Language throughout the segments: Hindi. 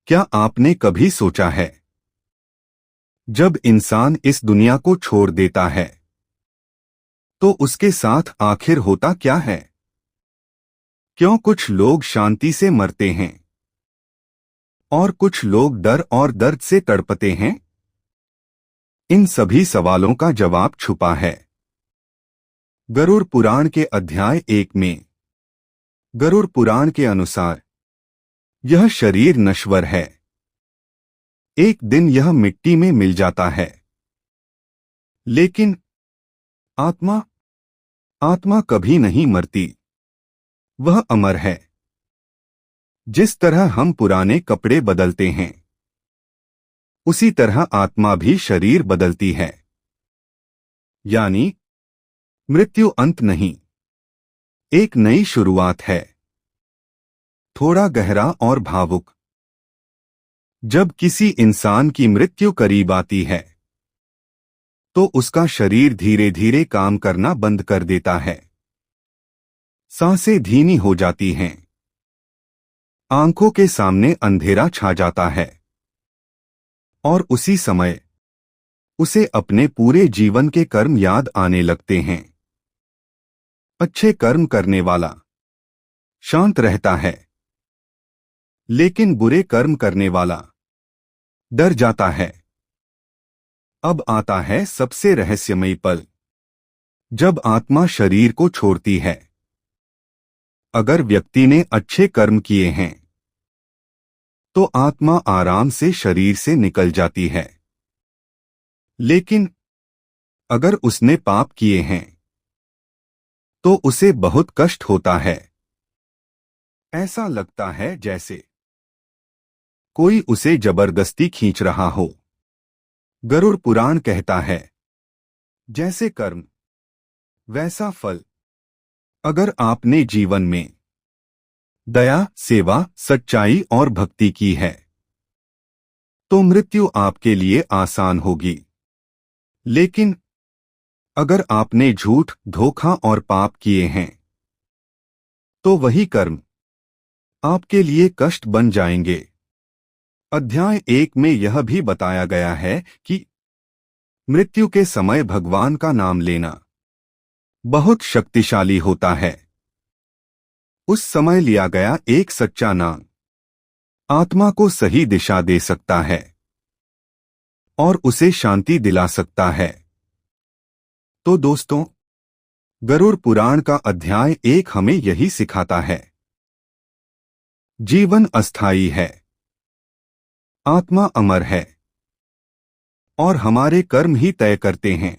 क्या आपने कभी सोचा है, जब इंसान इस दुनिया को छोड़ देता है तो उसके साथ आखिर होता क्या है? क्यों कुछ लोग शांति से मरते हैं और कुछ लोग डर और दर्द से तड़पते हैं? इन सभी सवालों का जवाब छुपा है गरुड़ पुराण के अध्याय 1 में। गरुड़ पुराण के अनुसार यह शरीर नश्वर है, एक दिन यह मिट्टी में मिल जाता है, लेकिन आत्मा आत्मा कभी नहीं मरती, वह अमर है। जिस तरह हम पुराने कपड़े बदलते हैं, उसी तरह आत्मा भी शरीर बदलती है। यानी मृत्यु अंत नहीं, एक नई शुरुआत है। थोड़ा गहरा और भावुक। जब किसी इंसान की मृत्यु करीब आती है तो उसका शरीर धीरे धीरे काम करना बंद कर देता है। सांसें धीमी हो जाती हैं, आंखों के सामने अंधेरा छा जाता है और उसी समय उसे अपने पूरे जीवन के कर्म याद आने लगते हैं। अच्छे कर्म करने वाला शांत रहता है, लेकिन बुरे कर्म करने वाला डर जाता है। अब आता है सबसे रहस्यमयी पल, जब आत्मा शरीर को छोड़ती है। अगर व्यक्ति ने अच्छे कर्म किए हैं तो आत्मा आराम से शरीर से निकल जाती है, लेकिन अगर उसने पाप किए हैं तो उसे बहुत कष्ट होता है। ऐसा लगता है जैसे कोई उसे जबरदस्ती खींच रहा हो। गरुड़ पुराण कहता है, जैसे कर्म वैसा फल। अगर आपने जीवन में दया, सेवा, सच्चाई और भक्ति की है तो मृत्यु आपके लिए आसान होगी। लेकिन अगर आपने झूठ, धोखा और पाप किए हैं तो वही कर्म आपके लिए कष्ट बन जाएंगे। अध्याय 1 में यह भी बताया गया है कि मृत्यु के समय भगवान का नाम लेना बहुत शक्तिशाली होता है। उस समय लिया गया एक सच्चा नाम आत्मा को सही दिशा दे सकता है और उसे शांति दिला सकता है। तो दोस्तों, गरुड़ पुराण का अध्याय 1 हमें यही सिखाता है। जीवन अस्थायी है, आत्मा अमर है और हमारे कर्म ही तय करते हैं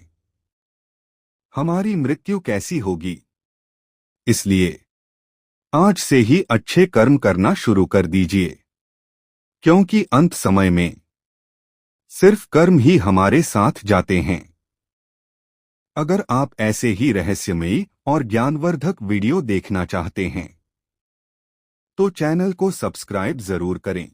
हमारी मृत्यु कैसी होगी। इसलिए आज से ही अच्छे कर्म करना शुरू कर दीजिए, क्योंकि अंत समय में सिर्फ कर्म ही हमारे साथ जाते हैं। अगर आप ऐसे ही रहस्यमयी और ज्ञानवर्धक वीडियो देखना चाहते हैं तो चैनल को सब्सक्राइब जरूर करें।